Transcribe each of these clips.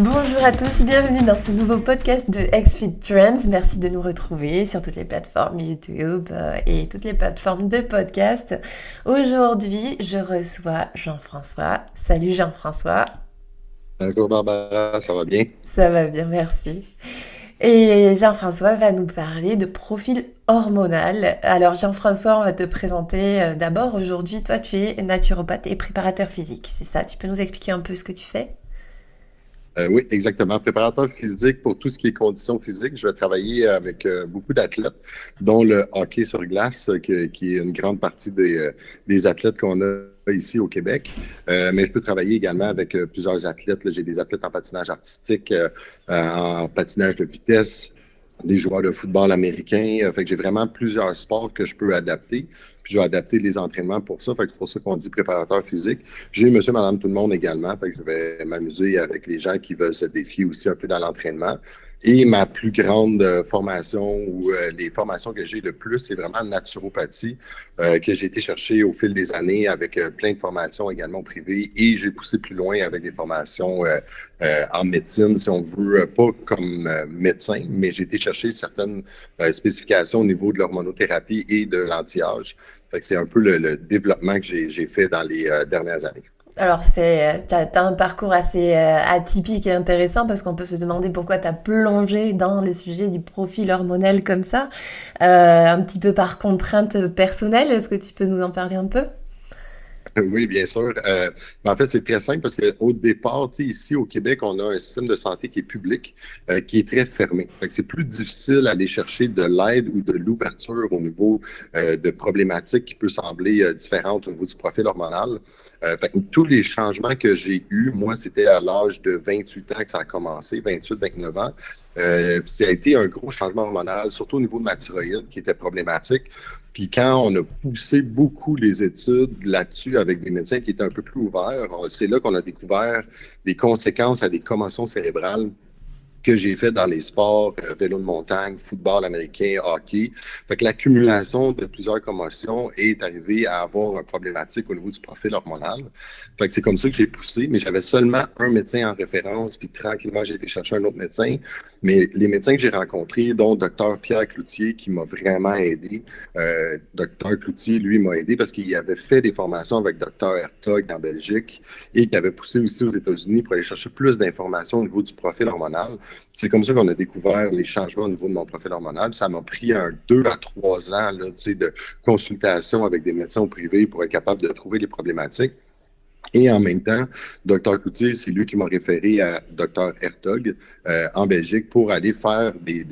Bonjour à tous, bienvenue dans ce nouveau podcast de XFit Trends. Merci de nous retrouver sur toutes les plateformes YouTube et toutes les plateformes de podcast. Aujourd'hui, je reçois Jean-François. Salut Jean-François. Bonjour Barbara, ça va bien? Ça va bien, merci. Et Jean-François va nous parler de profil hormonal. Alors Jean-François, on va te présenter d'abord. Aujourd'hui, toi, tu es naturopathe et préparateur physique, c'est ça? Tu peux nous expliquer un peu ce que tu fais? Oui, exactement. Préparateur physique pour tout ce qui est conditions physiques. Je vais travailler avec beaucoup d'athlètes, dont le hockey sur glace, qui est une grande partie des athlètes qu'on a ici au Québec. Mais je peux travailler également avec plusieurs athlètes. Là, j'ai des athlètes en patinage artistique, en patinage de vitesse, des joueurs de football américain. Fait que j'ai vraiment plusieurs sports que je peux adapter. Puis je vais adapter les entraînements pour ça. Fait que c'est pour ça qu'on dit préparateur physique. J'ai monsieur, madame, tout le monde également. Fait que je vais m'amuser avec les gens qui veulent se défier aussi un peu dans l'entraînement. Et ma plus grande formation ou les formations que j'ai le plus, c'est vraiment la naturopathie que j'ai été chercher au fil des années avec plein de formations également privées et j'ai poussé plus loin avec des formations en médecine, si on veut, pas comme médecin, mais j'ai été chercher certaines spécifications au niveau de l'hormonothérapie et de l'anti-âge. Fait que c'est un peu le développement que j'ai fait dans les dernières années. Alors, t'as un parcours assez atypique et intéressant parce qu'on peut se demander pourquoi t'as plongé dans le sujet du profil hormonal comme ça, un petit peu par contrainte personnelle. Est-ce que tu peux nous en parler un peu? Oui, bien sûr. Mais en fait, c'est très simple parce qu'au départ, tu sais, ici au Québec, on a un système de santé qui est public, qui est très fermé. Fait que c'est plus difficile d'aller chercher de l'aide ou de l'ouverture au niveau de problématiques qui peut sembler différentes au niveau du profil hormonal. Fait que tous les changements que j'ai eus, moi, c'était à l'âge de 28 ans que ça a commencé, 28, 29 ans. Puis ça a été un gros changement hormonal, surtout au niveau de ma thyroïde, qui était problématique. Puis quand on a poussé beaucoup les études là-dessus avec des médecins qui étaient un peu plus ouverts, c'est là qu'on a découvert des conséquences à des commotions cérébrales que j'ai fait dans les sports, vélo de montagne, football américain, hockey. Fait que l'accumulation de plusieurs commotions est arrivée à avoir une problématique au niveau du profil hormonal. Fait que c'est comme ça que j'ai poussé, mais j'avais seulement un médecin en référence, puis tranquillement, j'ai été chercher un autre médecin. Mais les médecins que j'ai rencontrés, dont Dr Pierre Cloutier, qui m'a vraiment aidé. Dr Cloutier, lui, m'a aidé parce qu'il avait fait des formations avec Dr Hertog en Belgique et qui avait poussé aussi aux États-Unis pour aller chercher plus d'informations au niveau du profil hormonal. C'est comme ça qu'on a découvert les changements au niveau de mon profil hormonal. Ça m'a pris 2 à 3 ans là, de consultation avec des médecins au privé pour être capable de trouver les problématiques. Et en même temps, Dr Cloutier, c'est lui qui m'a référé à Dr Hertog en Belgique pour aller faire des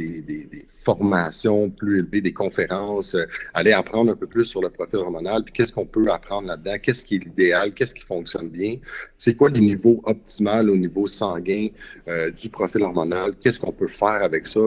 formations plus élevées, des conférences, aller apprendre un peu plus sur le profil hormonal, puis qu'est-ce qu'on peut apprendre là-dedans, qu'est-ce qui est l'idéal, qu'est-ce qui fonctionne bien, c'est quoi les niveaux optimaux au niveau sanguin du profil hormonal, qu'est-ce qu'on peut faire avec ça,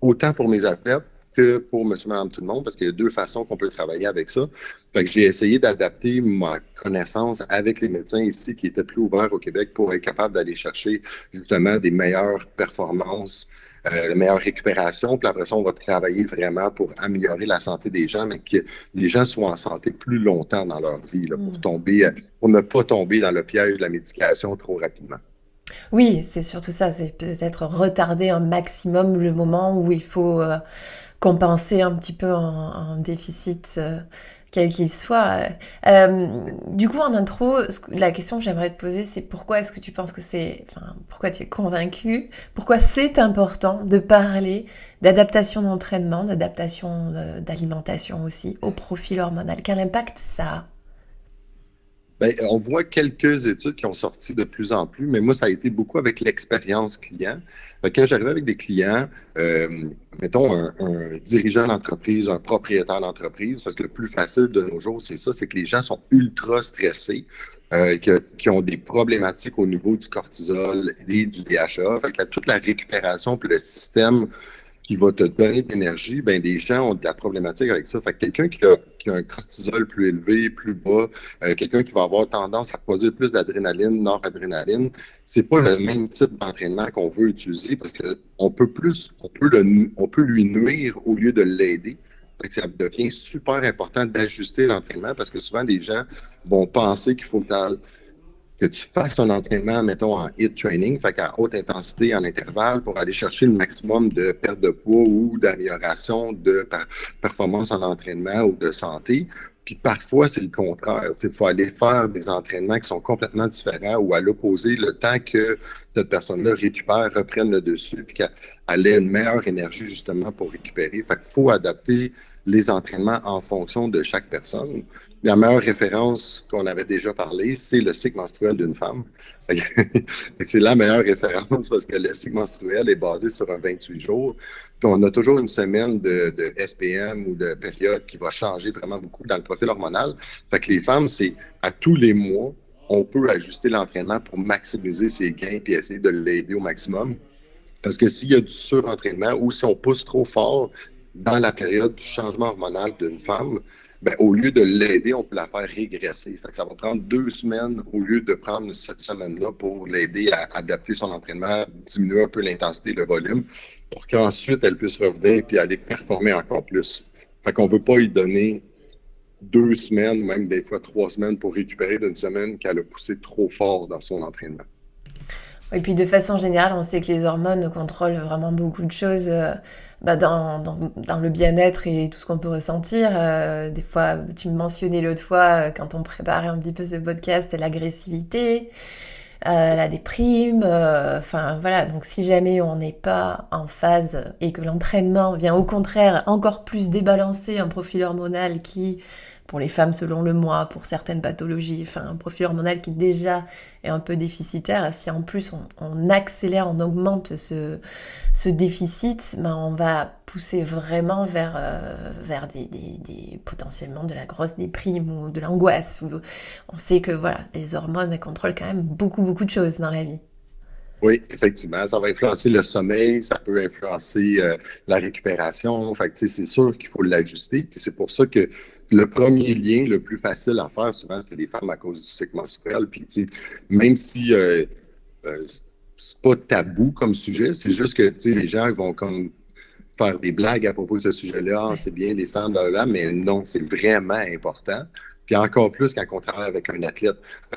autant pour mes athlètes que pour monsieur, madame, tout le monde, parce qu'il y a 2 façons qu'on peut travailler avec ça. Fait que j'ai essayé d'adapter ma connaissance avec les médecins ici qui étaient plus ouverts au Québec pour être capable d'aller chercher justement des meilleures performances, de meilleure récupération. Puis après ça, on va travailler vraiment pour améliorer la santé des gens, mais que les gens soient en santé plus longtemps dans leur vie, là, pour ne pas tomber dans le piège de la médication trop rapidement. Oui, c'est surtout ça, c'est peut-être retarder un maximum le moment où il faut compenser un petit peu un déficit, quel qu'il soit. Du coup, en intro, la question que j'aimerais te poser, c'est pourquoi est-ce que tu penses que enfin, pourquoi tu es convaincu, pourquoi c'est important de parler d'adaptation d'entraînement, d'adaptation d'alimentation aussi au profil hormonal? Quel impact ça a? Ben, on voit quelques études qui ont sorti de plus en plus, mais moi, ça a été beaucoup avec l'expérience client. Fait que quand j'arrivais avec des clients, mettons un dirigeant d'entreprise, un propriétaire d'entreprise, parce que le plus facile de nos jours, c'est ça, c'est que les gens sont ultra stressés, qui ont des problématiques au niveau du cortisol et du DHA. Fait que toute la récupération puis le système qui va te donner de l'énergie, ben des gens ont de la problématique avec ça. Fait que quelqu'un qui a un cortisol plus élevé, plus bas, quelqu'un qui va avoir tendance à produire plus d'adrénaline, noradrénaline, c'est pas le même type d'entraînement qu'on veut utiliser parce que on peut lui nuire au lieu de l'aider. Fait que ça devient super important d'ajuster l'entraînement parce que souvent les gens vont penser qu'il faut que tu fasses un entraînement, mettons, en HIIT training, fait qu'à haute intensité, en intervalle, pour aller chercher le maximum de perte de poids ou d'amélioration de performance en entraînement ou de santé. Puis parfois, c'est le contraire. Il faut aller faire des entraînements qui sont complètement différents ou à l'opposé, le temps que cette personne-là récupère, reprenne le dessus, puis qu'elle ait une meilleure énergie justement pour récupérer. Fait qu'il faut adapter les entraînements en fonction de chaque personne. La meilleure référence qu'on avait déjà parlé, c'est le cycle menstruel d'une femme. C'est la meilleure référence parce que le cycle menstruel est basé sur un 28 jours. Puis on a toujours une semaine de SPM ou de période qui va changer vraiment beaucoup dans le profil hormonal. Fait que les femmes, c'est à tous les mois, on peut ajuster l'entraînement pour maximiser ses gains puis essayer de l'aider au maximum. Parce que s'il y a du surentraînement ou si on pousse trop fort dans la période du changement hormonal d'une femme, ben, au lieu de l'aider, on peut la faire régresser. Fait que ça va prendre 2 semaines au lieu de prendre cette semaine-là pour l'aider à adapter son entraînement, diminuer un peu l'intensité, le volume, pour qu'ensuite elle puisse revenir et aller performer encore plus. Fait qu'on ne peut pas lui donner 2 semaines, même des fois 3 semaines pour récupérer d'une semaine qu'elle a poussé trop fort dans son entraînement. Et puis de façon générale, on sait que les hormones contrôlent vraiment beaucoup de choses dans le bien-être et tout ce qu'on peut ressentir. Des fois, tu me mentionnais l'autre fois, quand on préparait un petit peu ce podcast, l'agressivité, la déprime. Enfin voilà, donc si jamais on n'est pas en phase et que l'entraînement vient au contraire encore plus débalancer un profil hormonal qui, pour les femmes selon le mois, pour certaines pathologies, enfin un profil hormonal qui déjà est un peu déficitaire, si en plus on accélère, on augmente ce déficit, ben on va pousser vraiment vers potentiellement de la grosse déprime ou de l'angoisse. On sait que voilà, les hormones elles contrôlent quand même beaucoup de choses dans la vie. Oui, effectivement, ça va influencer le sommeil, ça peut influencer la récupération. Fait que, tu sais, c'est sûr qu'il faut l'ajuster. Puis c'est pour ça que le premier lien le plus facile à faire, souvent, c'est les femmes à cause du cycle menstruel. Puis, tu sais, même si euh, c'est pas tabou comme sujet, c'est juste que, tu sais, les gens vont comme faire des blagues à propos de ce sujet-là. Ah, c'est bien les femmes, là, mais non, c'est vraiment important. Puis encore plus quand on travaille avec un athlète.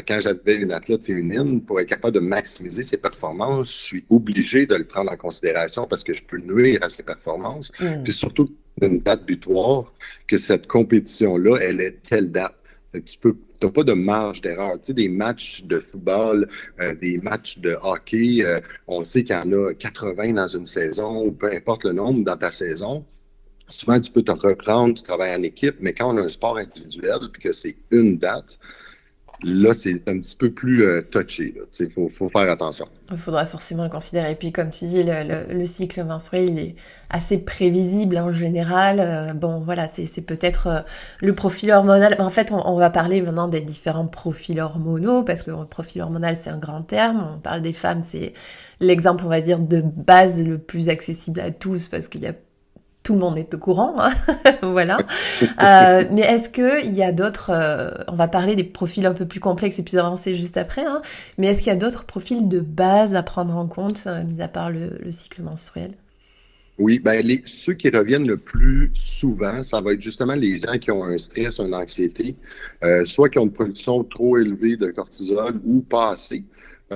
Quand j'avais une athlète féminine, pour être capable de maximiser ses performances, je suis obligé de le prendre en considération parce que je peux nuire à ses performances. Puis surtout, une date butoir, que cette compétition-là, elle est telle date. Tu n'as pas de marge d'erreur. Tu sais, des matchs de football, des matchs de hockey, on sait qu'il y en a 80 dans une saison, ou peu importe le nombre dans ta saison. Souvent, tu peux te reprendre, tu travailles en équipe, mais quand on a un sport individuel puis que c'est une date, là, c'est un petit peu plus touché. Il faut faire attention. Il faudra forcément le considérer. Et puis, comme tu dis, le cycle menstruel, il est assez prévisible en général. Bon, voilà, c'est peut-être le profil hormonal. En fait, on va parler maintenant des différents profils hormonaux, parce que le profil hormonal, c'est un grand terme. On parle des femmes, c'est l'exemple, on va dire, de base le plus accessible à tous, parce qu'il y a tout le monde est au courant, hein. Voilà. Mais est-ce qu'il y a d'autres... on va parler des profils un peu plus complexes et plus avancés juste après, hein, mais est-ce qu'il y a d'autres profils de base à prendre en compte, mis à part le cycle menstruel? Oui, ben ceux qui reviennent le plus souvent, ça va être justement les gens qui ont un stress, une anxiété, soit qui ont une production trop élevée de cortisol ou pas assez.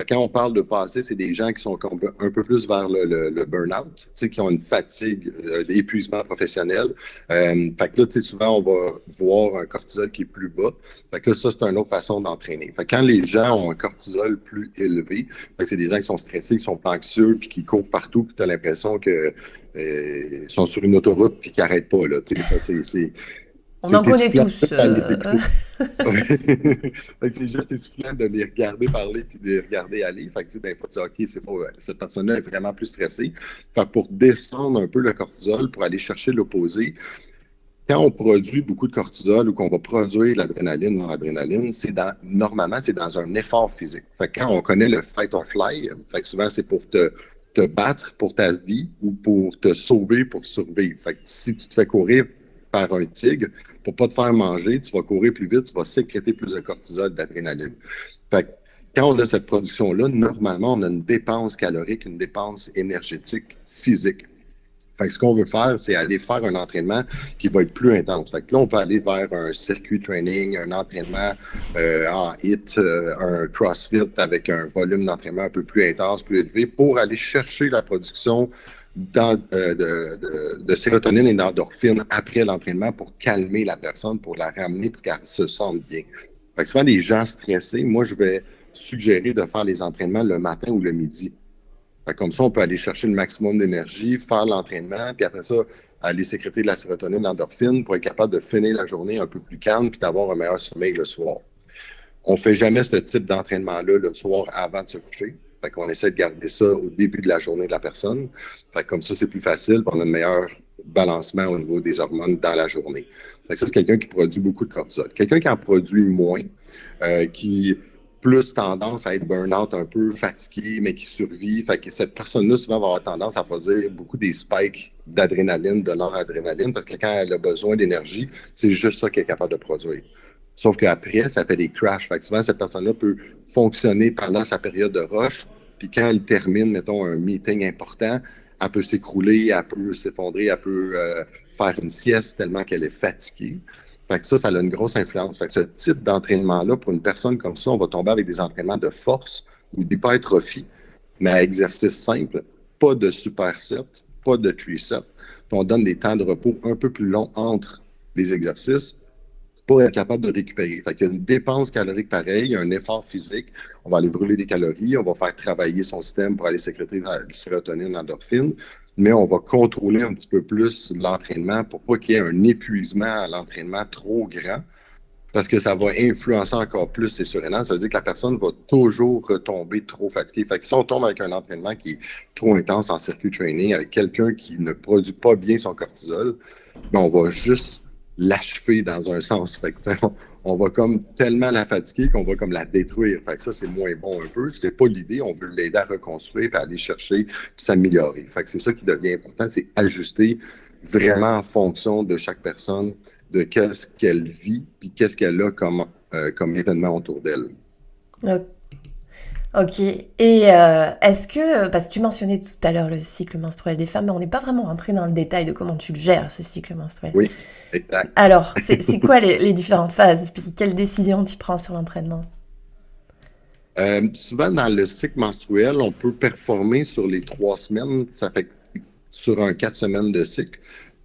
Quand on parle de passé, c'est des gens qui sont un peu plus vers le burn-out, tu sais, qui ont une fatigue, d'épuisement professionnel. Fait que là, tu sais, souvent, on va voir un cortisol qui est plus bas. Fait que là, ça, c'est une autre façon d'entraîner. Fait que quand les gens ont un cortisol plus élevé, fait que c'est des gens qui sont stressés, qui sont anxieux, puis qui courent partout, puis tu as l'impression que sont sur une autoroute, puis qui n'arrêtent pas, là. Tu sais, ça, On en connaît tous. Fait que c'est juste essoufflant de les regarder parler puis de les regarder aller. Fait que, tu sais, des fois, tu dis, OK, c'est pas, cette personne-là est vraiment plus stressée. Fait que pour descendre un peu le cortisol, pour aller chercher l'opposé, quand on produit beaucoup de cortisol ou qu'on va produire l'adrénaline, noradrénaline, normalement, c'est dans un effort physique. Fait que quand on connaît le fight or fly, fait que souvent, c'est pour te battre pour ta vie ou pour te sauver pour survivre. Fait que si tu te fais courir par un tigre, pour pas te faire manger, tu vas courir plus vite, tu vas sécréter plus de cortisol, d'adrénaline. Fait que quand on a cette production-là, normalement, on a une dépense calorique, une dépense énergétique physique. Fait que ce qu'on veut faire, c'est aller faire un entraînement qui va être plus intense. Fait que là, on peut aller vers un circuit training, un entraînement en HIIT, un CrossFit avec un volume d'entraînement un peu plus intense, plus élevé, pour aller chercher la production de sérotonine et d'endorphine après l'entraînement pour calmer la personne, pour la ramener, pour qu'elle se sente bien. Fait que souvent, les gens stressés, moi, je vais suggérer de faire les entraînements le matin ou le midi. Fait que comme ça, on peut aller chercher le maximum d'énergie, faire l'entraînement, puis après ça, aller sécréter de la sérotonine, l'endorphine pour être capable de finir la journée un peu plus calme puis d'avoir un meilleur sommeil le soir. On ne fait jamais ce type d'entraînement-là le soir avant de se coucher. Fait qu'on essaie de garder ça au début de la journée de la personne. Fait que comme ça, c'est plus facile, puis on a un meilleur balancement au niveau des hormones dans la journée. Fait que ça, c'est quelqu'un qui produit beaucoup de cortisol. Quelqu'un qui en produit moins, qui plus tendance à être burn-out un peu, fatigué, mais qui survit. Fait que cette personne-là, souvent, va avoir tendance à produire beaucoup des spikes d'adrénaline, de noradrénaline, parce que quand elle a besoin d'énergie, c'est juste ça qu'elle est capable de produire. Sauf qu'après, ça fait des crashs. Fait que souvent, cette personne-là peut fonctionner pendant sa période de rush, puis quand elle termine, mettons, un meeting important, elle peut s'écrouler, elle peut s'effondrer, elle peut faire une sieste tellement qu'elle est fatiguée. Fait que ça a une grosse influence. Fait que ce type d'entraînement-là, pour une personne comme ça, on va tomber avec des entraînements de force ou d'hypertrophie, mais à exercice simple, pas de superset, pas de tricep. Puis on donne des temps de repos un peu plus longs entre les exercices pour être capable de récupérer. Fait qu'il y a une dépense calorique pareille, un effort physique. On va aller brûler des calories, on va faire travailler son système pour aller sécréter la sérotonine, l'endorphine, mais on va contrôler un petit peu plus l'entraînement pour pas qu'il y ait un épuisement à l'entraînement trop grand, parce que ça va influencer encore plus ses surrénales. Ça veut dire que la personne va toujours retomber trop fatiguée. Fait que si on tombe avec un entraînement qui est trop intense en circuit training, avec quelqu'un qui ne produit pas bien son cortisol, ben on va juste l'achever dans un sens. Fait que, on va comme tellement la fatiguer qu'on va comme la détruire. Fait que ça, c'est moins bon un peu. C'est pas l'idée. On veut l'aider à reconstruire puis aller chercher puis s'améliorer. Fait que c'est ça qui devient important, c'est ajuster vraiment en fonction de chaque personne, de qu'est-ce qu'elle vit puis qu'est-ce qu'elle a comme événement autour d'elle. Ok. Et est-ce que, parce que tu mentionnais tout à l'heure le cycle menstruel des femmes, mais on n'est pas vraiment rentré dans le détail de comment tu le gères, ce cycle menstruel. Oui, exact. Alors, c'est quoi les différentes phases? Puis quelles décisions tu prends sur l'entraînement? Souvent, dans le cycle menstruel, on peut performer sur les 3 semaines. Ça fait sur un 4 semaines de cycle.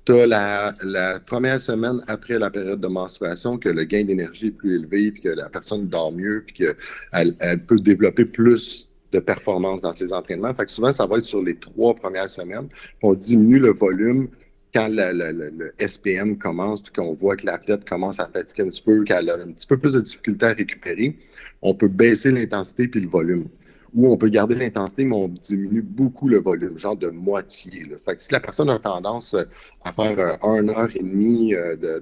Tu as la première semaine après la période de menstruation que le gain d'énergie est plus élevé, puis que la personne dort mieux, puis qu'elle peut développer plus de performance dans ses entraînements. Fait que souvent, ça va être sur les 3 premières semaines. On diminue le volume quand le SPM commence, puis qu'on voit que l'athlète commence à fatiguer un petit peu, qu'elle a un petit peu plus de difficulté à récupérer. On peut baisser l'intensité puis le volume. Ou on peut garder l'intensité, mais on diminue beaucoup le volume, genre de moitié. Là. Fait que si la personne a tendance à faire 1 heure et demie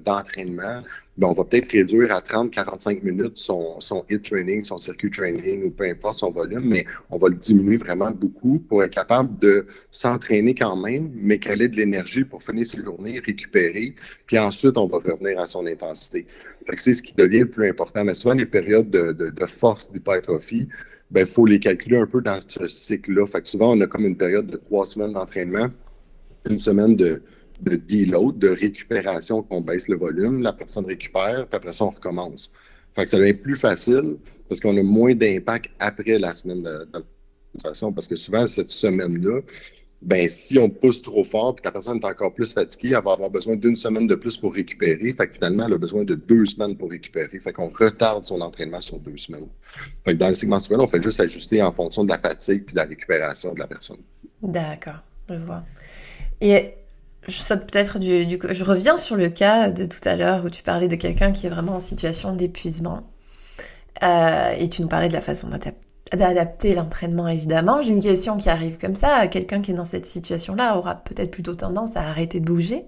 d'entraînement, ben on va peut-être réduire à 30-45 minutes son HIIT training, son circuit training ou peu importe son volume, mais on va le diminuer vraiment beaucoup pour être capable de s'entraîner quand même, mais qu'elle ait de l'énergie pour finir ses journées, récupérer, puis ensuite on va revenir à son intensité. Fait que c'est ce qui devient le plus important. Mais souvent, les périodes de force, d'hypertrophie, ben, il faut les calculer un peu dans ce cycle-là. Fait que souvent, on a comme une période de 3 semaines d'entraînement, une semaine de deload, de récupération, qu'on baisse le volume, la personne récupère, puis après ça, on recommence. Fait que ça devient plus facile parce qu'on a moins d'impact après la semaine de façon, parce que souvent, cette semaine-là, ben, si on pousse trop fort puis que la personne est encore plus fatiguée, elle va avoir besoin d'1 semaine de plus pour récupérer. Fait que finalement, elle a besoin de 2 semaines pour récupérer. Fait qu'on retarde son entraînement sur 2 semaines. Fait que dans le cycle menstruel, on fait juste ajuster en fonction de la fatigue puis de la récupération de la personne. D'accord, je vois. Et je saute peut-être je reviens sur le cas de tout à l'heure où tu parlais de quelqu'un qui est vraiment en situation d'épuisement. Et tu nous parlais de la façon d'adapter l'entraînement, évidemment. J'ai une question qui arrive comme ça. Quelqu'un qui est dans cette situation-là aura peut-être plutôt tendance à arrêter de bouger.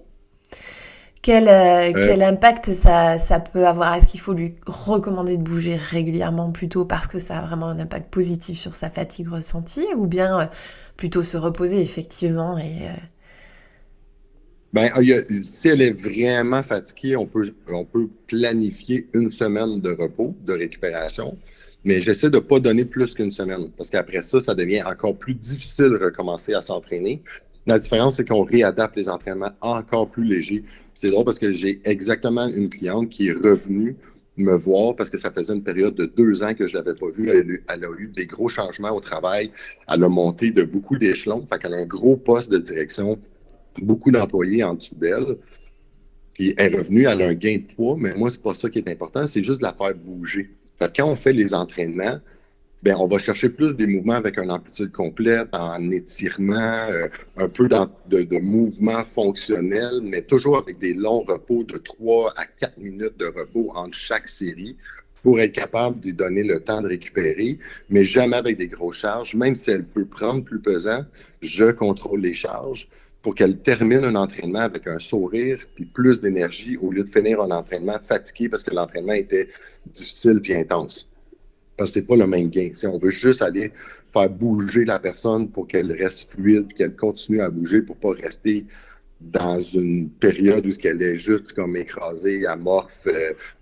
Quel impact ça peut avoir? Est-ce qu'il faut lui recommander de bouger régulièrement plutôt parce que ça a vraiment un impact positif sur sa fatigue ressentie, ou bien plutôt se reposer effectivement Ben, si elle est vraiment fatiguée, on peut planifier 1 semaine de repos, de récupération, mais j'essaie de ne pas donner plus qu'1 semaine, parce qu'après ça, ça devient encore plus difficile de recommencer à s'entraîner. La différence, c'est qu'on réadapte les entraînements encore plus légers. C'est drôle parce que j'ai exactement une cliente qui est revenue me voir parce que ça faisait une période de 2 ans que je ne l'avais pas vue. Elle a eu des gros changements au travail. Elle a monté de beaucoup d'échelons. Fait qu'elle a un gros poste de direction, beaucoup d'employés en dessous d'elle. Puis elle est revenue, elle a un gain de poids, mais moi, c'est pas ça qui est important, c'est juste de la faire bouger. Fait que quand on fait les entraînements, ben, on va chercher plus des mouvements avec une amplitude complète, en étirement, un peu de mouvements fonctionnels, mais toujours avec des longs repos de 3 à 4 minutes de repos entre chaque série pour être capable de donner le temps de récupérer, mais jamais avec des grosses charges. Même si elle peut prendre plus pesant, je contrôle les charges pour qu'elle termine un entraînement avec un sourire puis plus d'énergie au lieu de finir un entraînement fatigué parce que l'entraînement était difficile puis intense. Parce que c'est pas le même gain. Si on veut juste aller faire bouger la personne pour qu'elle reste fluide, qu'elle continue à bouger pour pas rester dans une période où elle est juste comme écrasée, amorphe,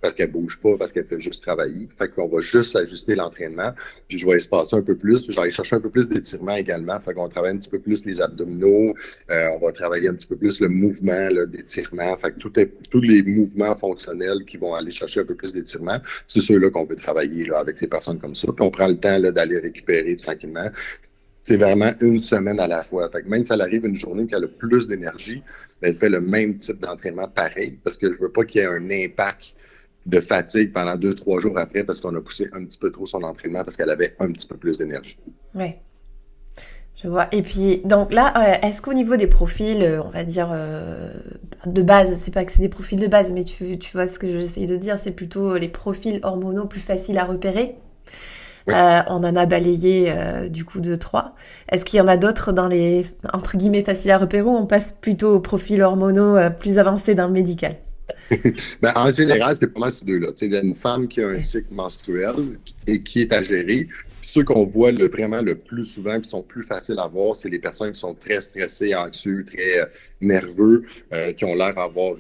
parce qu'elle bouge pas, parce qu'elle fait juste travailler. Fait qu'on va juste ajuster l'entraînement, puis je vais espacer un peu plus, puis je vais aller chercher un peu plus d'étirement également. Fait qu'on travaille un petit peu plus les abdominaux, on va travailler un petit peu plus le mouvement d'étirement. Fait que tous les mouvements fonctionnels qui vont aller chercher un peu plus d'étirement, c'est ceux-là qu'on peut travailler là, avec ces personnes comme ça. Puis on prend le temps là, d'aller récupérer tranquillement. C'est vraiment une semaine à la fois. Fait que même si elle arrive une journée qu'elle a plus d'énergie, elle fait le même type d'entraînement pareil parce que je veux pas qu'il y ait un impact de fatigue pendant 2, 3 jours après parce qu'on a poussé un petit peu trop son entraînement parce qu'elle avait un petit peu plus d'énergie. Ouais, je vois. Et puis, donc là, est-ce qu'au niveau des profils, on va dire de base, c'est pas que c'est des profils de base, mais tu vois ce que j'essaye de dire, c'est plutôt les profils hormonaux plus faciles à repérer. Oui. On en a balayé du coup 2, 3. Est-ce qu'il y en a d'autres dans les, entre guillemets, faciles à repérer ou on passe plutôt aux profils hormonaux plus avancés dans le médical? Ben, en général, c'est pas mal ces deux-là. Tu sais, il y a une femme qui a un Ouais. cycle menstruel et qui est à gérer. Puis ceux qu'on voit vraiment le plus souvent qui sont plus faciles à voir, c'est les personnes qui sont très stressées, anxieux, très nerveux, qui ont l'air d'avoir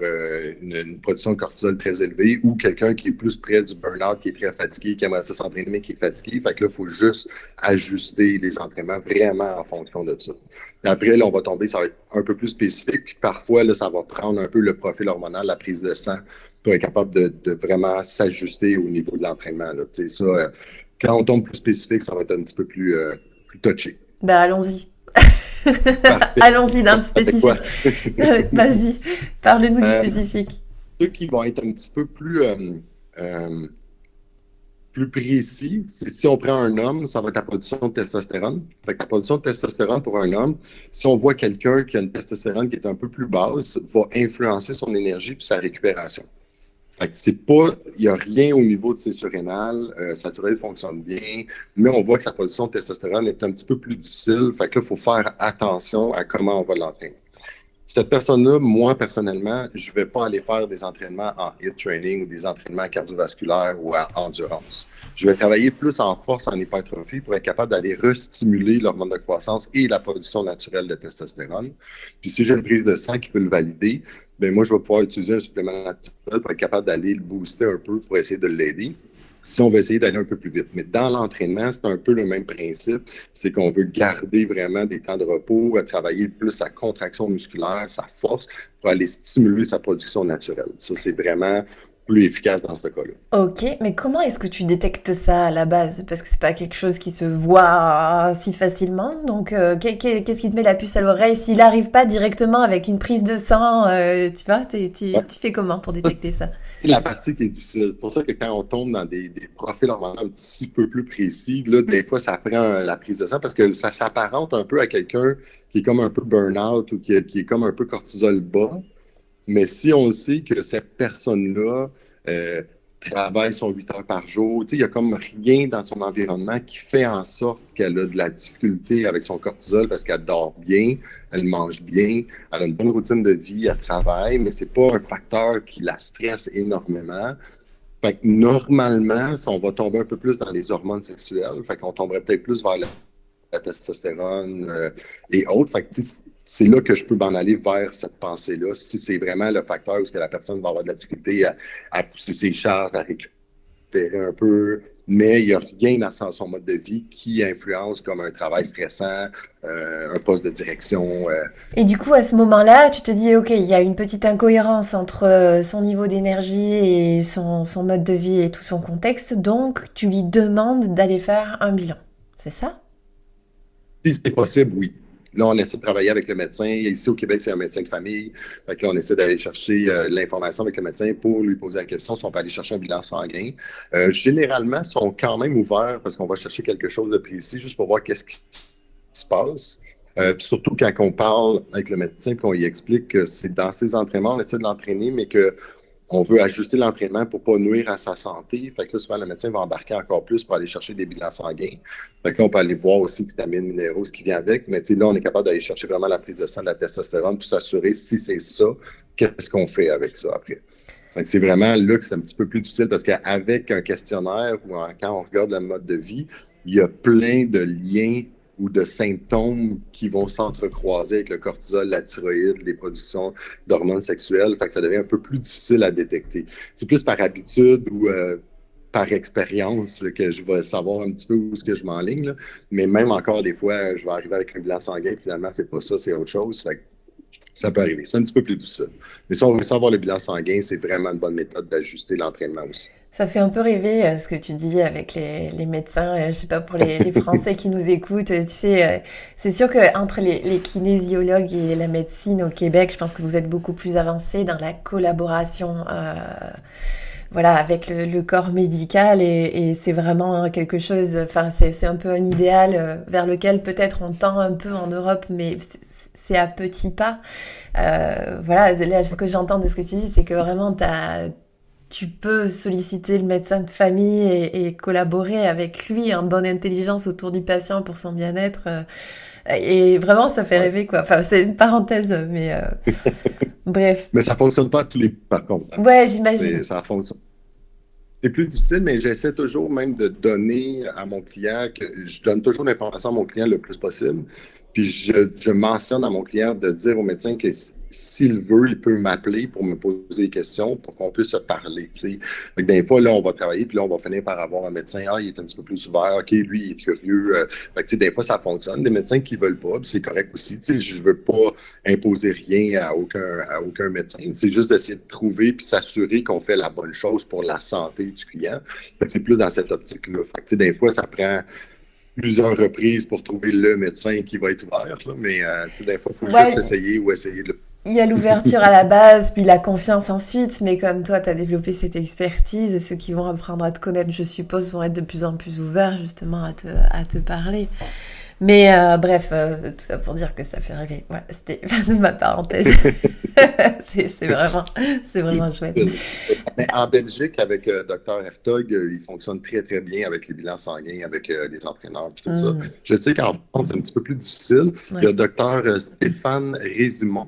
une production de cortisol très élevée ou quelqu'un qui est plus près du burn-out, qui est très fatigué, qui aimerait ça s'entraîner, mais qui est fatigué. Fait que là, il faut juste ajuster les entraînements vraiment en fonction de ça. Et après, là, on va tomber, ça va être un peu plus spécifique. Puis parfois, là, ça va prendre un peu le profil hormonal, la prise de sang, pour être capable de vraiment s'ajuster au niveau de l'entraînement. Là. Tu sais, ça, quand on tombe plus spécifique, ça va être un petit peu plus touché. Ben allons-y. Parfait. Allons-y dans le Avec quoi? spécifique. Vas-y, parle-nous du Euh, spécifique. Ceux qui vont être un petit peu euh, plus précis, c'est si on prend un homme, ça va être la production de testostérone. Fait que la production de testostérone pour un homme, si on voit quelqu'un qui a une testostérone qui est un peu plus basse, va influencer son énergie et sa récupération. Fait que c'est pas, il n'y a rien au niveau de ses surrénales, sa thyroïde fonctionne bien, mais on voit que sa production de testostérone est un petit peu plus difficile. Fait que là, il faut faire attention à comment on va l'entraîner. Cette personne-là, moi, personnellement, je ne vais pas aller faire des entraînements en HIIT training ou des entraînements cardiovasculaires ou en endurance. Je vais travailler plus en force, en hypertrophie pour être capable d'aller restimuler l'hormone de croissance et la production naturelle de testostérone. Puis si j'ai une prise de sang qui peut le valider, bien moi, je vais pouvoir utiliser un supplément naturel pour être capable d'aller le booster un peu pour essayer de l'aider si on veut essayer d'aller un peu plus vite. Mais dans l'entraînement, c'est un peu le même principe. C'est qu'on veut garder vraiment des temps de repos, à travailler plus sa contraction musculaire, sa force, pour aller stimuler sa production naturelle. Ça, c'est vraiment plus efficace dans ce cas-là. Ok, mais comment est-ce que tu détectes ça à la base? Parce que c'est pas quelque chose qui se voit si facilement. Donc, qu'est-ce qui te met la puce à l'oreille s'il n'arrive pas directement avec une prise de sang, tu vois, Ouais. tu fais comment pour Ça, détecter ça? c'est la partie qui est difficile. C'est pour ça que quand on tombe dans des profils hormonaux un petit peu plus précis, là, des fois, ça prend la prise de sang parce que ça s'apparente un peu à quelqu'un qui est comme un peu burn-out ou qui est comme un peu cortisol bas. Mais si on sait que cette personne-là euh, travaille son 8 heures par jour, tu sais, il n'y a comme rien dans son environnement qui fait en sorte qu'elle a de la difficulté avec son cortisol parce qu'elle dort bien, elle mange bien, elle a une bonne routine de vie, elle travaille, mais c'est pas un facteur qui la stresse énormément. Fait que normalement, on va tomber un peu plus dans les hormones sexuelles, fait qu'on tomberait peut-être plus vers la testostérone et autres. Fait que, c'est là que je peux m'en aller vers cette pensée-là, si c'est vraiment le facteur où que la personne va avoir de la difficulté à pousser ses charges, à récupérer récupérer un peu, mais il n'y a rien dans son mode de vie qui influence comme un travail stressant, un poste de direction. Et du coup, à ce moment-là, tu te dis, OK, il y a une petite incohérence entre son niveau d'énergie et son mode de vie et tout son contexte, donc tu lui demandes d'aller faire un bilan. C'est ça? Si c'est possible, oui. Là, on essaie de travailler avec le médecin. Ici, au Québec, c'est un médecin de famille. Fait que là, on essaie d'aller chercher l'information avec le médecin pour lui poser la question si on peut aller chercher un bilan sanguin. Généralement, ils sont quand même ouverts parce qu'on va chercher quelque chose de précis juste pour voir qu'est-ce qui se passe. Puis surtout quand on parle avec le médecin et qu'on lui explique que c'est dans ses entraînements, on essaie de l'entraîner, mais que on veut ajuster l'entraînement pour ne pas nuire à sa santé. Fait que là, souvent, le médecin va embarquer encore plus pour aller chercher des bilans sanguins. Fait que là, on peut aller voir aussi vitamines, minéraux, ce qui vient avec. Mais là, on est capable d'aller chercher vraiment la prise de sang, de la testostérone pour s'assurer si c'est ça, qu'est-ce qu'on fait avec ça après. Fait que c'est vraiment là que c'est un petit peu plus difficile parce qu'avec un questionnaire ou quand on regarde le mode de vie, il y a plein de liens ou de symptômes qui vont s'entrecroiser avec le cortisol, la thyroïde, les productions d'hormones sexuelles. Fait que ça devient un peu plus difficile à détecter. C'est plus par habitude ou par expérience que je vais savoir un petit peu où est-ce que je m'enligne. Là. Mais même encore, des fois, je vais arriver avec un bilan sanguin, finalement, c'est pas ça, c'est autre chose. Fait que ça peut arriver. C'est un petit peu plus difficile. Mais si on veut savoir le bilan sanguin, c'est vraiment une bonne méthode d'ajuster l'entraînement aussi. Ça fait un peu rêver ce que tu dis avec les médecins, je sais pas pour les Français qui nous écoutent, tu sais, c'est sûr que entre les kinésiologues et la médecine au Québec, je pense que vous êtes beaucoup plus avancés dans la collaboration, voilà, avec le corps médical et c'est vraiment quelque chose, enfin c'est un peu un idéal vers lequel peut-être on tend un peu en Europe, mais c'est à petits pas. Voilà, là, ce que j'entends de ce que tu dis, c'est que vraiment tu peux solliciter le médecin de famille et collaborer avec lui en bonne intelligence autour du patient pour son bien-être. Et vraiment, ça fait Ouais. rêver, quoi. Enfin, c'est une parenthèse, mais bref. Mais ça ne fonctionne pas à tous les coups, par contre. Hein. Ouais, j'imagine. Ça fonctionne. C'est plus difficile, mais j'essaie toujours même de donner à mon client, que je donne toujours l'information à mon client le plus possible. Puis je mentionne à mon client de dire au médecin que s'il veut, il peut m'appeler pour me poser des questions pour qu'on puisse se parler. Tu sais. Fait que des fois, là, on va travailler, puis là, on va finir par avoir un médecin. Ah, il est un petit peu plus ouvert. OK, lui, il est curieux. Fait que, tu sais, des fois, ça fonctionne. Des médecins qui veulent pas, puis c'est correct aussi. Tu sais, je veux pas imposer rien à aucun médecin. C'est juste d'essayer de trouver puis s'assurer qu'on fait la bonne chose pour la santé du client. Fait que c'est plus dans cette optique-là. Fait que, tu sais, des fois, ça prend plusieurs reprises pour trouver le médecin qui va être ouvert. Là, mais des fois, il faut juste Ouais, essayer ou essayer de il y a l'ouverture à la base, puis la confiance ensuite, mais comme toi, tu as développé cette expertise, ceux qui vont apprendre à te connaître, je suppose, vont être de plus en plus ouverts justement à te parler. Mais bref, tout ça pour dire que ça fait rêver. Voilà, c'était ma parenthèse. C'est vraiment chouette. Mais en Belgique, avec Dr. Hertog, il fonctionne très, très bien avec les bilans sanguins, avec les entraîneurs et tout ça. Hmm, Je sais qu'en France, c'est un petit peu plus difficile. Il y a ouais, Dr. Stéphane Résimon,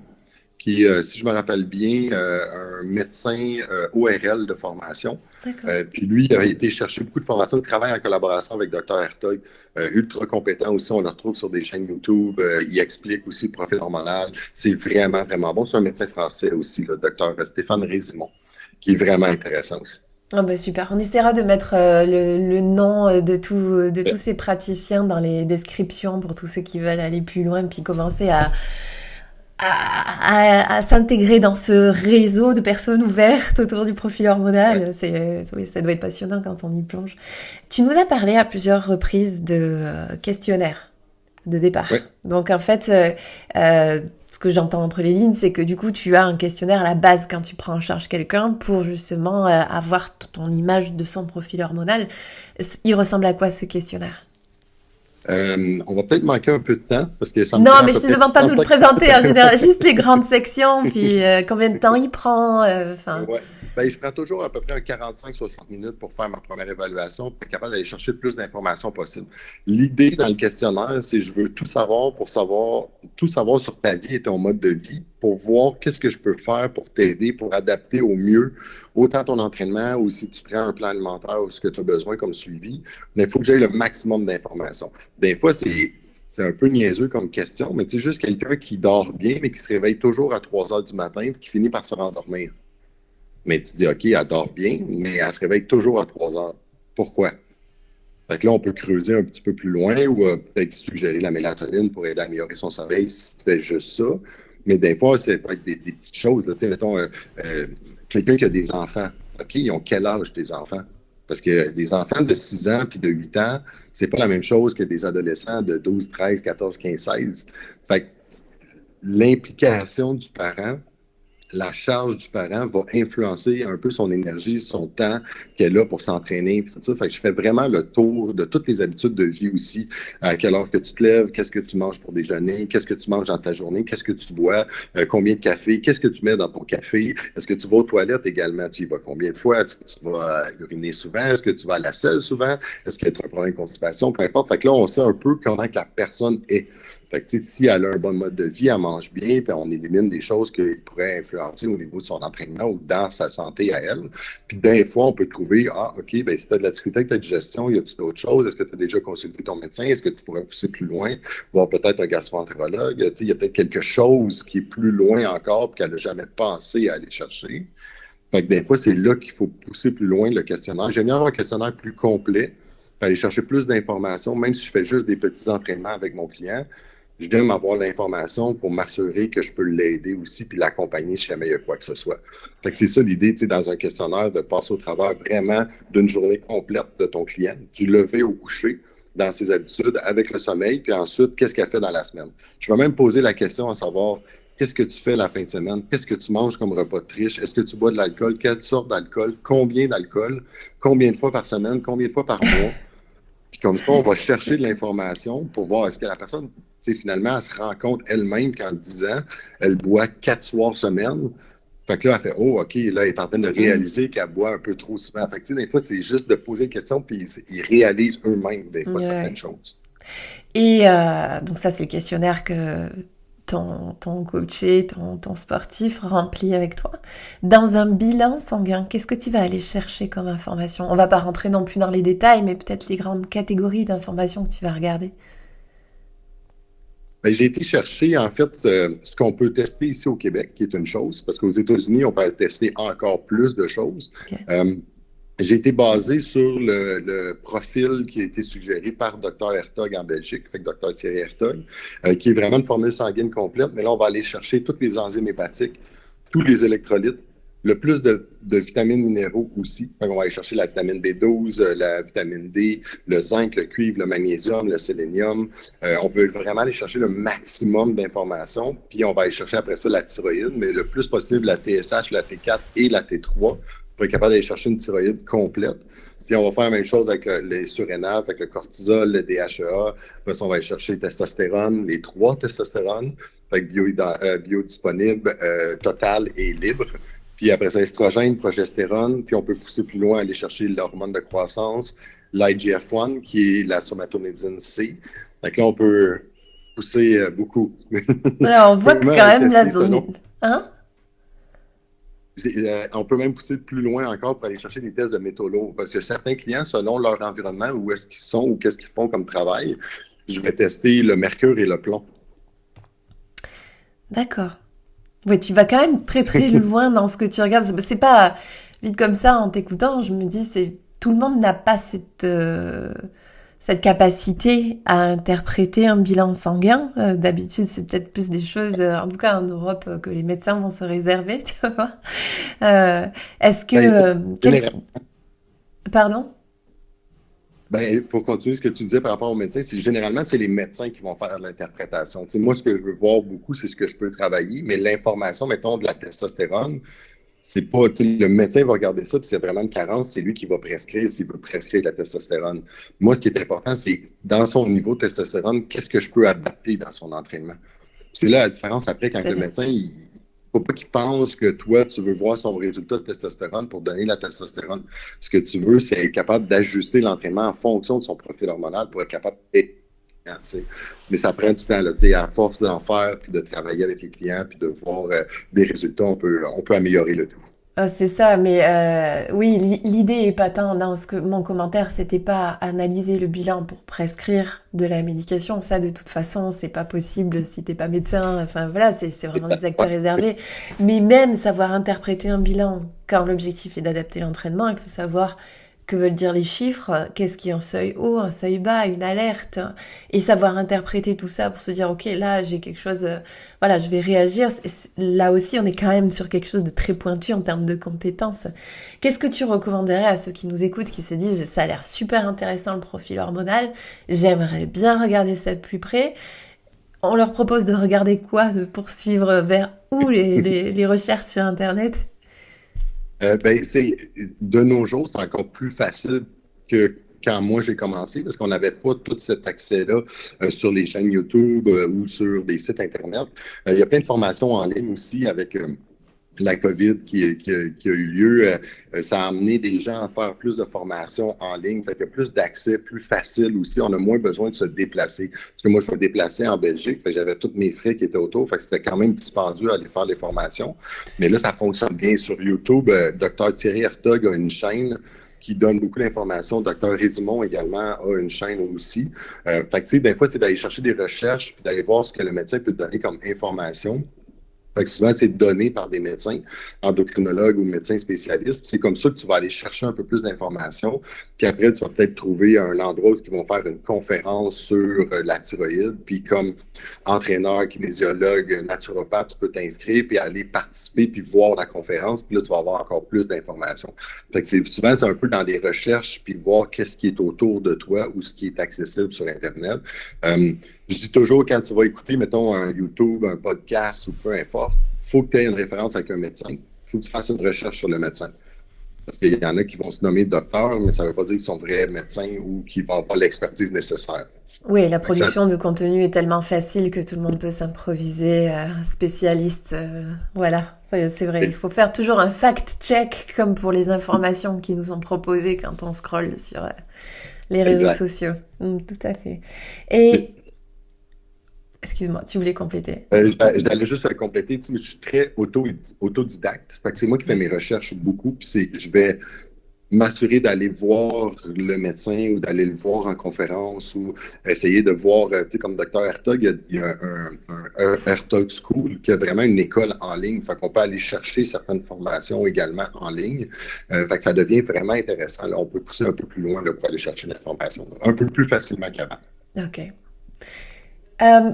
qui, si je me rappelle bien, un médecin ORL de formation. d'accord. Puis lui, il a été chercher beaucoup de formations. Il travaille en collaboration avec Dr. Hertog, ultra compétent aussi. On le retrouve sur des chaînes YouTube. Il explique aussi le profil hormonal. C'est vraiment, vraiment bon. C'est un médecin français aussi, le Dr. Stéphane Résimon, qui est vraiment intéressant aussi. Ah bah super, on essaiera de mettre le nom de tous ces praticiens dans les descriptions pour tous ceux qui veulent aller plus loin puis commencer à s'intégrer dans ce réseau de personnes ouvertes autour du profil Ouais, hormonal. Oui, ça doit être passionnant quand on y plonge. Tu nous as parlé à plusieurs reprises de questionnaires de départ. ouais. Donc en fait, ce que j'entends entre les lignes, c'est que du coup, tu as un questionnaire à la base quand tu prends en charge quelqu'un pour justement avoir ton image de son profil hormonal. Il ressemble à quoi ce questionnaire? On va peut-être manquer un peu de temps parce que ça me Non, prend à mais je peu te près demande pas de nous le 35 présenter en général, juste les grandes sections, puis combien de temps il prend, enfin. Ouais. Ben, je prends toujours à peu près un 45-60 minutes pour faire ma première évaluation, pour être capable d'aller chercher le plus d'informations possible. L'idée dans le questionnaire, c'est que je veux tout savoir pour savoir, tout savoir sur ta vie et ton mode de vie, pour voir qu'est-ce que je peux faire pour t'aider, pour adapter au mieux autant ton entraînement ou si tu prends un plan alimentaire ou ce que tu as besoin comme suivi. Mais il faut que j'aie le maximum d'informations. Des fois, c'est un peu niaiseux comme question, mais tu sais, juste quelqu'un qui dort bien, mais qui se réveille toujours à 3 heures du matin et qui finit par se rendormir. Mais tu dis, OK, elle dort bien, mais elle se réveille toujours à 3 heures. Pourquoi? Fait que là, on peut creuser un petit peu plus loin ou peut-être suggérer la mélatonine pour aider à améliorer son sommeil si c'était juste ça. Mais des fois, c'est peut être des petites choses. Là. Tu sais, mettons, quelqu'un qui a des enfants. OK, ils ont quel âge des enfants? Parce que des enfants de 6 ans puis de 8 ans, c'est pas la même chose que des adolescents de 12, 13, 14, 15, 16. Fait que l'implication du parent, la charge du parent va influencer un peu son énergie, son temps qu'elle a pour s'entraîner, puis tout ça. Fait que je fais vraiment le tour de toutes les habitudes de vie aussi. À quelle heure que tu te lèves, qu'est-ce que tu manges pour déjeuner, qu'est-ce que tu manges dans ta journée, qu'est-ce que tu bois, combien de café, qu'est-ce que tu mets dans ton café, est-ce que tu vas aux toilettes également, tu y vas combien de fois, est-ce que tu vas uriner souvent, est-ce que tu vas à la selle souvent, est-ce que tu as un problème de constipation, peu importe. Fait que là, on sait un peu comment que la personne est. Fait que, si elle a un bon mode de vie, elle mange bien, puis on élimine des choses qui pourraient influencer au niveau de son entraînement ou dans sa santé à elle. Puis des fois, on peut trouver, ah, OK, ben si tu as de la difficulté avec ta digestion, y a-tu d'autres choses? Est-ce que tu as déjà consulté ton médecin? Est-ce que tu pourrais pousser plus loin? Voir peut-être un gastro-entérologue? Il y a peut-être quelque chose qui est plus loin encore, puis qu'elle n'a jamais pensé à aller chercher. Fait que des fois, c'est là qu'il faut pousser plus loin le questionnaire. J'aime bien avoir un questionnaire plus complet, puis aller chercher plus d'informations, même si je fais juste des petits entraînements avec mon client. Je dois avoir l'information pour m'assurer que je peux l'aider aussi puis l'accompagner si jamais il y a quoi que ce soit. Fait que c'est ça l'idée, tu sais, dans un questionnaire, de passer au travers vraiment d'une journée complète de ton client, du lever au coucher, dans ses habitudes, avec le sommeil, puis ensuite, qu'est-ce qu'elle fait dans la semaine. Je vais même poser la question à savoir, qu'est-ce que tu fais la fin de semaine? Qu'est-ce que tu manges comme repas de triche? Est-ce que tu bois de l'alcool? Quelle sorte d'alcool? Combien d'alcool? Combien de fois par semaine? Combien de fois par mois? Puis comme ça, on va chercher de l'information pour voir est-ce que la personne, finalement, elle se rend compte elle-même qu'en 10 ans, elle boit 4 soirs semaine. Fait que là, elle fait, oh, OK, là, elle est en train de réaliser qu'elle boit un peu trop souvent. Fait que, des fois, c'est juste de poser une question, puis ils réalisent eux-mêmes, des fois, certaines Ouais. choses. Et donc ça, c'est le questionnaire que ton coaché, ton sportif remplit avec toi. Dans un bilan sanguin, qu'est-ce que tu vas aller chercher comme information? On va pas rentrer non plus dans les détails, mais peut-être les grandes catégories d'informations que tu vas regarder. Ben, j'ai été chercher, en fait, ce qu'on peut tester ici au Québec, qui est une chose, parce qu'aux États-Unis, on peut tester encore plus de choses. Ok. Euh, j'ai été basé sur le profil qui a été suggéré par Dr. Hertog en Belgique, fait que Dr. Thierry Hertog, qui est vraiment une formule sanguine complète. Mais là, on va aller chercher toutes les enzymes hépatiques, tous les électrolytes, le plus de vitamines minéraux aussi. Fait qu'on va aller chercher la vitamine B12, la vitamine D, le zinc, le cuivre, le magnésium, le sélénium. On veut vraiment aller chercher le maximum d'informations. Puis on va aller chercher après ça la thyroïde, mais le plus possible la TSH, la T4 et la T3 pour être capable d'aller chercher une thyroïde complète. Puis on va faire la même chose avec les surrénals, avec le cortisol, le DHEA. Puis on va aller chercher le testostérone, les 3 testostérones, avec biodisponible, total et libre. Puis après ça, estrogène, progestérone. Puis on peut pousser plus loin, aller chercher l'hormone de croissance, l'IGF-1, qui est la somatonédine C. Donc là, on peut pousser beaucoup. Alors, on voit que Vraiment quand même la tester zone. selon Hein? on peut même pousser plus loin encore pour aller chercher des tests de métaux lourds. Parce que certains clients, selon leur environnement, où est-ce qu'ils sont ou qu'est-ce qu'ils font comme travail, je vais tester le mercure et le plomb. D'accord. Ouais, tu vas quand même très très loin dans ce que tu regardes. C'est pas vite comme ça en t'écoutant. Je me dis, c'est tout le monde n'a pas cette capacité à interpréter un bilan sanguin. D'habitude, c'est peut-être plus des choses, en tout cas en Europe, que les médecins vont se réserver, tu vois. Est-ce que Ben, pardon? ben, pour continuer ce que tu disais par rapport aux médecins, généralement, c'est les médecins qui vont faire l'interprétation. Tu sais, moi, ce que je veux voir beaucoup, c'est ce que je peux travailler, mais l'information, mettons, de la testostérone, c'est pas, tu sais, le médecin va regarder ça, puis s'il y a vraiment une carence, c'est lui qui va prescrire s'il veut prescrire de la testostérone. Moi, ce qui est important, c'est dans son niveau de testostérone, qu'est-ce que je peux adapter dans son entraînement. C'est là la différence après Tout quand à le fait. médecin, il ne faut pas qu'il pense que toi, tu veux voir son résultat de testostérone pour donner la testostérone. Ce que tu veux, c'est être capable d'ajuster l'entraînement en fonction de son profil hormonal pour être capable d'être. Mais ça prend du temps, là, à force d'en faire, puis de travailler avec les clients, puis de voir des résultats, on peut améliorer le tout. Ah, c'est ça, mais oui, l'idée est pas tant dans ce que mon commentaire, c'était pas analyser le bilan pour prescrire de la médication. Ça, de toute façon, c'est pas possible si t'es pas médecin. Enfin voilà, c'est vraiment des actes Ouais. réservés. Mais même savoir interpréter un bilan quand l'objectif est d'adapter l'entraînement, il faut savoir que veulent dire les chiffres, qu'est-ce qui est un seuil haut, un seuil bas, une alerte, et savoir interpréter tout ça pour se dire, ok, là j'ai quelque chose, voilà, je vais réagir. Là aussi, on est quand même sur quelque chose de très pointu en termes de compétences. Qu'est-ce que tu recommanderais à ceux qui nous écoutent, qui se disent, ça a l'air super intéressant le profil hormonal, j'aimerais bien regarder ça de plus près. On leur propose de regarder quoi, de poursuivre vers où les recherches sur Internet? Ben, de nos jours, c'est encore plus facile que quand moi j'ai commencé, parce qu'on n'avait pas tout cet accès-là sur les chaînes YouTube ou sur des sites Internet. Il y a plein de formations en ligne aussi avec la COVID qui a eu lieu. Ça a amené des gens à faire plus de formations en ligne, fait qu'il y a plus d'accès, plus facile aussi. On a moins besoin de se déplacer. Parce que moi, je me déplaçais en Belgique, fait que j'avais tous mes frais qui étaient autour, fait que c'était quand même dispendieux à aller faire les formations. Mais là, ça fonctionne bien sur YouTube. Dr Thierry Hertog a une chaîne qui donne beaucoup d'informations. Docteur Résimon également a une chaîne aussi. Fait que, tu sais, des fois, c'est d'aller chercher des recherches puis d'aller voir ce que le médecin peut te donner comme information. Fait que souvent, c'est donné par des médecins, endocrinologues ou médecins spécialistes. C'est comme ça que tu vas aller chercher un peu plus d'informations. Puis après, tu vas peut-être trouver un endroit où ils vont faire une conférence sur la thyroïde. Puis comme entraîneur, kinésiologue, naturopathe, tu peux t'inscrire puis aller participer puis voir la conférence. Puis là, tu vas avoir encore plus d'informations. Fait que souvent, c'est un peu dans des recherches puis voir qu'est-ce qui est autour de toi ou ce qui est accessible sur Internet. Je dis toujours, quand tu vas écouter, mettons, un YouTube, un podcast ou peu importe, il faut que tu aies une référence avec un médecin. Il faut que tu fasses une recherche sur le médecin. Parce qu'il y en a qui vont se nommer docteur, mais ça ne veut pas dire qu'ils sont vrais médecins ou qu'ils vont avoir l'expertise nécessaire. Oui, la Fait que ça, production de contenu est tellement facile que tout le monde peut s'improviser spécialiste. Voilà, c'est vrai. Il faut faire toujours un fact-check comme pour les informations qui nous sont proposées quand on scrolle sur les réseaux exact. sociaux. Tout à fait. Et, excuse-moi, tu voulais compléter? J'allais juste compléter. Tu sais, je suis très autodidacte. Fait que c'est moi qui fais Oui. mes recherches beaucoup. Puis je vais m'assurer d'aller voir le médecin ou d'aller le voir en conférence ou essayer de voir, tu sais, comme Dr Hertog, il y a un Hertog School qui a vraiment une école en ligne. Fait qu'on peut aller chercher certaines formations également en ligne. Fait que ça devient vraiment intéressant. Là, on peut pousser un peu plus loin là, pour aller chercher l'information un peu plus facilement qu'avant. Ok. Euh,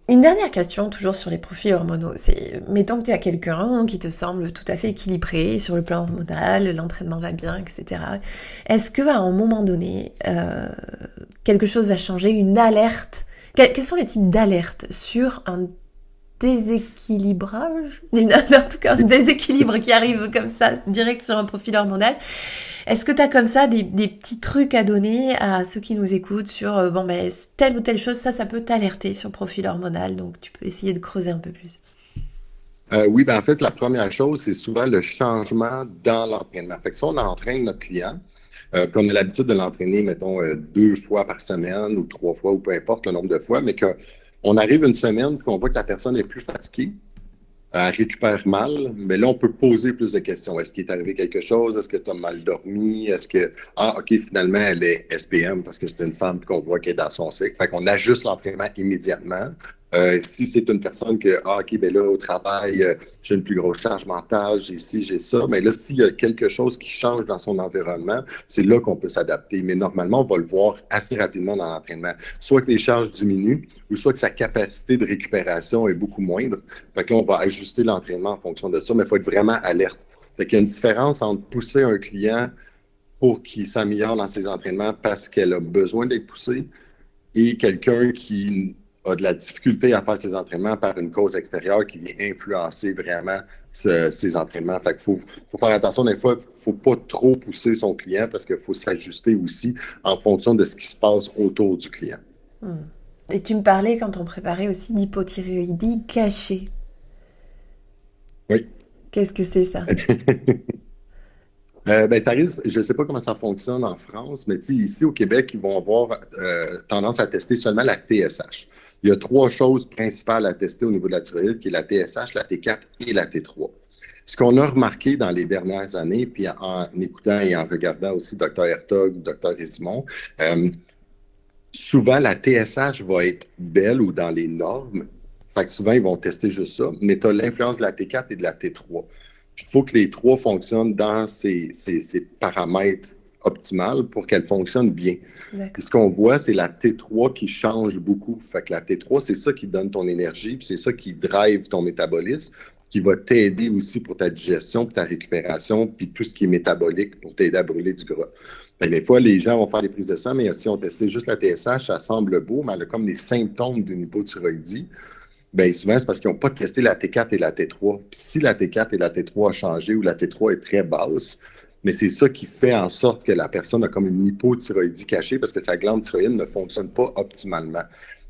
Une dernière question, toujours sur les profils hormonaux. C'est, mettons que tu as quelqu'un qui te semble tout à fait équilibré sur le plan hormonal, l'entraînement va bien, etc. Est-ce qu'à un moment donné, quelque chose va changer, une alerte? Quels sont les types d'alertes sur un déséquilibrage? En tout cas, un déséquilibre qui arrive comme ça, direct sur un profil hormonal. Est-ce que tu as comme ça des petits trucs à donner à ceux qui nous écoutent sur bon ben telle ou telle chose, ça peut t'alerter sur le profil hormonal, donc tu peux essayer de creuser un peu plus. Oui, ben en fait, la première chose, c'est souvent le changement dans l'entraînement. Fait que si on entraîne notre client, puis on a l'habitude de l'entraîner, mettons, 2 fois par semaine ou 3 fois, ou peu importe le nombre de fois, mais qu'on arrive une semaine puis qu'on voit que la personne est plus fatiguée, elle récupère mal, mais là, on peut poser plus de questions. Est-ce qu'il est arrivé quelque chose? Est-ce que tu as mal dormi? Est-ce que, ah, OK, finalement, elle est SPM parce que c'est une femme qu'on voit qu'elle est dans son cycle. Fait qu'on ajuste l'entraînement immédiatement. Si c'est une personne que, ah, OK, ben là, au travail, j'ai une plus grosse charge mentale, j'ai ci, j'ai ça, mais là, s'il y a quelque chose qui change dans son environnement, c'est là qu'on peut s'adapter. Mais normalement, on va le voir assez rapidement dans l'entraînement. Soit que les charges diminuent, ou soit que sa capacité de récupération est beaucoup moindre. Fait que là, on va ajuster l'entraînement en fonction de ça, mais il faut être vraiment alerte. Fait qu'il y a une différence entre pousser un client pour qu'il s'améliore dans ses entraînements parce qu'elle a besoin d'être poussée et quelqu'un qui a de la difficulté à faire ses entraînements par une cause extérieure qui vient influencer vraiment ses entraînements. Fait qu'il faut faire attention, des fois, il ne faut pas trop pousser son client parce qu'il faut s'ajuster aussi en fonction de ce qui se passe autour du client. Hmm. Et tu me parlais quand on préparait aussi d'hypothyroïdie cachée. Oui. Qu'est-ce que c'est ça? Ben, ça risque, je ne sais pas comment ça fonctionne en France, mais ici au Québec, ils vont avoir tendance à tester seulement la TSH. Il y a 3 choses principales à tester au niveau de la thyroïde, qui est la TSH, la T4 et la T3. Ce qu'on a remarqué dans les dernières années, puis en écoutant et en regardant aussi Dr. Hertog, Dr. Résimon, euh, souvent la TSH va être belle ou dans les normes. Fait que souvent, ils vont tester juste ça, mais tu as l'influence de la T4 et de la T3. Puis il faut que les trois fonctionnent dans ces paramètres optimales pour qu'elles fonctionnent bien. Puis D'accord. ce qu'on voit, c'est la T3 qui change beaucoup. Fait que la T3, c'est ça qui donne ton énergie, puis c'est ça qui drive ton métabolisme, qui va t'aider aussi pour ta digestion, pour ta récupération, puis tout ce qui est métabolique pour t'aider à brûler du gras. Fait que des fois, les gens vont faire des prises de sang, mais si on testait juste la TSH, ça semble beau, mais elle a comme des symptômes d'une hypothyroïdie. Bien, souvent, c'est parce qu'ils n'ont pas testé la T4 et la T3. Puis si la T4 et la T3 a changé ou la T3 est très basse, mais c'est ça qui fait en sorte que la personne a comme une hypothyroïdie cachée parce que sa glande thyroïde ne fonctionne pas optimalement.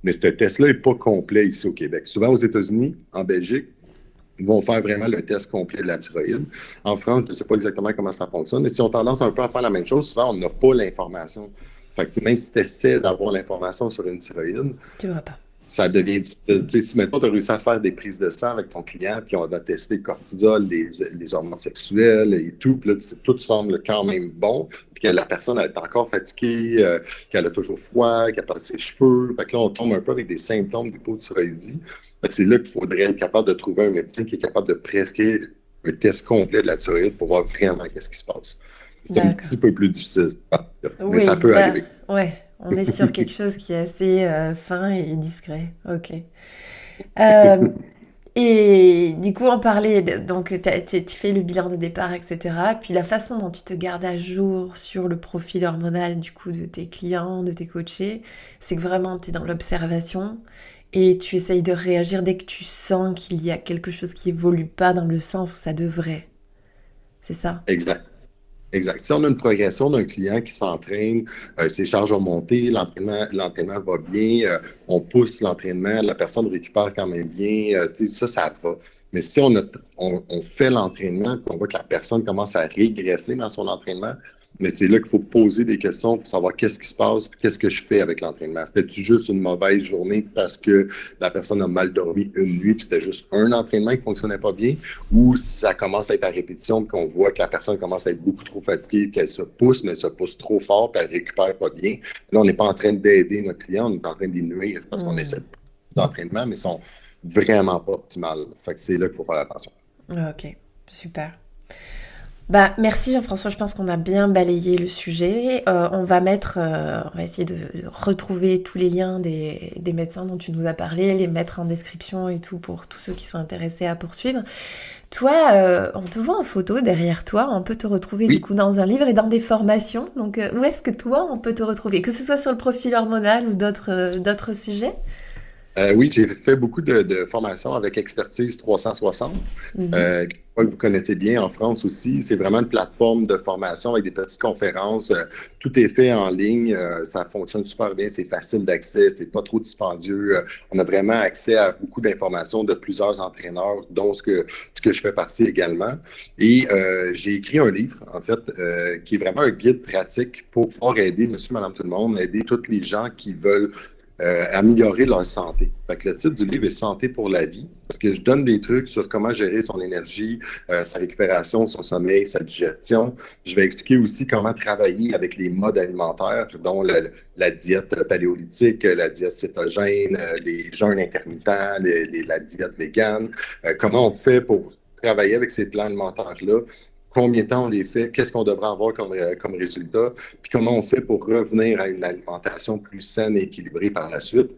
Mais ce test-là n'est pas complet ici au Québec. Souvent aux États-Unis, en Belgique, ils vont faire vraiment le test complet de la thyroïde. En France, je ne sais pas exactement comment ça fonctionne, mais si on a tendance un peu à faire la même chose, souvent on n'a pas l'information. Fait que, même si tu essaies d'avoir l'information sur une thyroïde, Tu ne vois pas. ça devient difficile. Tu sais, si maintenant tu as réussi à faire des prises de sang avec ton client, puis on a testé le cortisol, les hormones sexuelles et tout, puis là, tout semble quand même bon, puis que la personne elle est encore fatiguée, qu'elle a toujours froid, qu'elle perd ses cheveux. Fait que là, on tombe un peu avec des symptômes d'hypothyroïdie. Fait que c'est là qu'il faudrait être capable de trouver un médecin qui est capable de prescrire un test complet de la thyroïde pour voir vraiment qu'est-ce qui se passe. C'est un D'accord. petit peu plus difficile, mais ça Oui, peut arriver. ouais, on est sur quelque chose qui est assez fin et discret. Ok. Euh, et du coup, on parlait, donc tu fais le bilan de départ, etc. Puis la façon dont tu te gardes à jour sur le profil hormonal du coup de tes clients, de tes coachés, c'est que vraiment tu es dans l'observation et tu essayes de réagir dès que tu sens qu'il y a quelque chose qui évolue pas dans le sens où ça devrait. C'est ça? Exact. Exact. Si on a une progression d'un client qui s'entraîne, ses charges ont monté, l'entraînement va bien, on pousse l'entraînement, la personne récupère quand même bien, tu sais, ça va. Mais si on fait l'entraînement, puis on voit que la personne commence à régresser dans son entraînement, mais c'est là qu'il faut poser des questions pour savoir qu'est-ce qui se passe, puis qu'est-ce que je fais avec l'entraînement. C'était-tu juste une mauvaise journée parce que la personne a mal dormi une nuit, puis c'était juste un entraînement qui ne fonctionnait pas bien, ou ça commence à être à répétition, puis qu'on voit que la personne commence à être beaucoup trop fatiguée, qu'elle se pousse, mais elle se pousse trop fort, puis elle récupère pas bien. Là, on n'est pas en train d'aider notre client, on est en train d'y nuire parce qu'on essaie Hmm. d'entraînement, mais ils sont vraiment pas optimales. Fait que c'est là qu'il faut faire attention. Ok, super. Bah, merci Jean-François, je pense qu'on a bien balayé le sujet. On va essayer de retrouver tous les liens des médecins dont tu nous as parlé, les mettre en description et tout pour tous ceux qui sont intéressés à poursuivre. Toi, on te voit en photo derrière toi, on peut te retrouver du Oui, coup dans un livre et dans des formations. Donc, où est-ce que toi, on peut te retrouver? Que ce soit sur le profil hormonal ou d'autres sujets? Oui, j'ai fait beaucoup de formations avec Expertise 360. Mhm. Je crois que vous connaissez bien en France aussi. C'est vraiment une plateforme de formation avec des petites conférences. Tout est fait en ligne. Ça fonctionne super bien. C'est facile d'accès. C'est pas trop dispendieux. On a vraiment accès à beaucoup d'informations de plusieurs entraîneurs, dont ce que je fais partie également. Et j'ai écrit un livre, en fait, qui est vraiment un guide pratique pour pouvoir aider monsieur, madame, tout le monde, aider tous les gens qui veulent améliorer leur santé. Fait que le titre du livre est Santé pour la vie, parce que je donne des trucs sur comment gérer son énergie, sa récupération, son sommeil, sa digestion. Je vais expliquer aussi comment travailler avec les modes alimentaires, dont la diète paléolithique, la diète cétogène, les jeûnes intermittents, la diète végane. Comment on fait pour travailler avec ces plans alimentaires-là, combien de temps on les fait, qu'est-ce qu'on devrait avoir comme résultat, puis comment on fait pour revenir à une alimentation plus saine et équilibrée par la suite.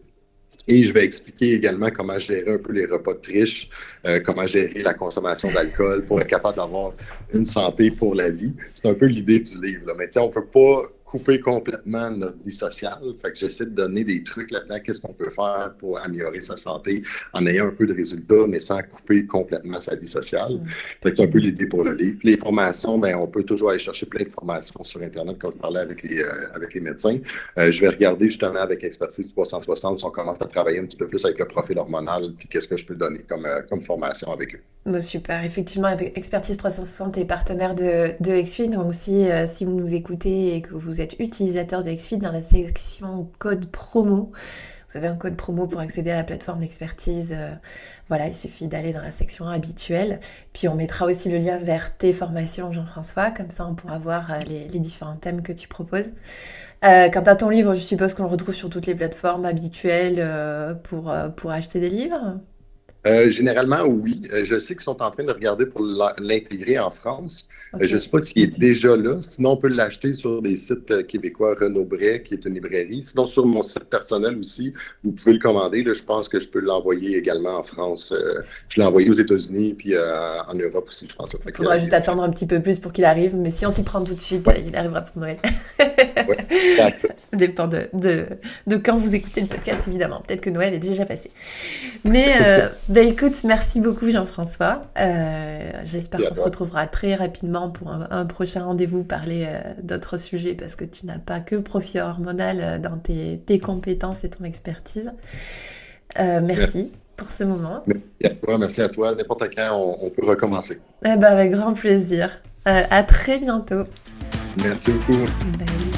Et je vais expliquer également comment gérer un peu les repas de triche, comment gérer la consommation d'alcool pour être capable d'avoir une santé pour la vie. C'est un peu l'idée du livre, là. Mais tu sais, on ne veut pas couper complètement notre vie sociale. Fait que j'essaie de donner des trucs là-dedans, qu'est-ce qu'on peut faire pour améliorer sa santé en ayant un peu de résultats, mais sans couper complètement sa vie sociale. Mm. Fait que c'est un peu l'idée pour le livre. Les formations, ben, on peut toujours aller chercher plein de formations sur Internet, comme je parlais avec les médecins. Je vais regarder justement avec Expertise 360 si on commence à travailler un petit peu plus avec le profil hormonal, puis qu'est-ce que je peux donner comme formation avec eux. Bah, super. Effectivement, avec Expertise 360 est partenaire de XFeed. Donc aussi, si vous nous écoutez et que vous êtes utilisateur de XFeed, dans la section code promo, Vous avez un code promo pour accéder à la plateforme d'expertise. Voilà, il suffit d'aller dans la section habituelle. Puis on mettra aussi le lien vers tes formations, Jean-François. Comme ça, on pourra voir les différents thèmes que tu proposes. Quant à ton livre, je suppose qu'on le retrouve sur toutes les plateformes habituelles pour acheter des livres. Généralement, oui. Je sais qu'ils sont en train de regarder pour l'intégrer en France. Ok. Je ne sais pas s'il est déjà là. Sinon, on peut l'acheter sur des sites québécois, Renaud Bray, qui est une librairie. Sinon, sur mon site personnel aussi, vous pouvez le commander. Là, je pense que je peux l'envoyer également en France. Je l'ai envoyé aux États-Unis, puis en Europe aussi, je pense. Ça Il fait que, faudra juste attendre un petit peu plus pour qu'il arrive, mais si on s'y prend tout de suite, ouais, il arrivera pour Noël. ouais, exact. Ça dépend de quand vous écoutez le podcast, évidemment. Peut-être que Noël est déjà passé. Mais bah écoute, merci beaucoup Jean-François. J'espère Puis à qu'on se toi. retrouvera très rapidement pour un prochain rendez-vous, parler d'autres sujets, parce que tu n'as pas que le profil hormonal dans tes compétences et ton expertise. Merci. Merci pour ce moment. Merci à toi. Merci à toi. N'importe quand, on peut recommencer. Eh ben, avec grand plaisir. À très bientôt. Merci beaucoup. Bye.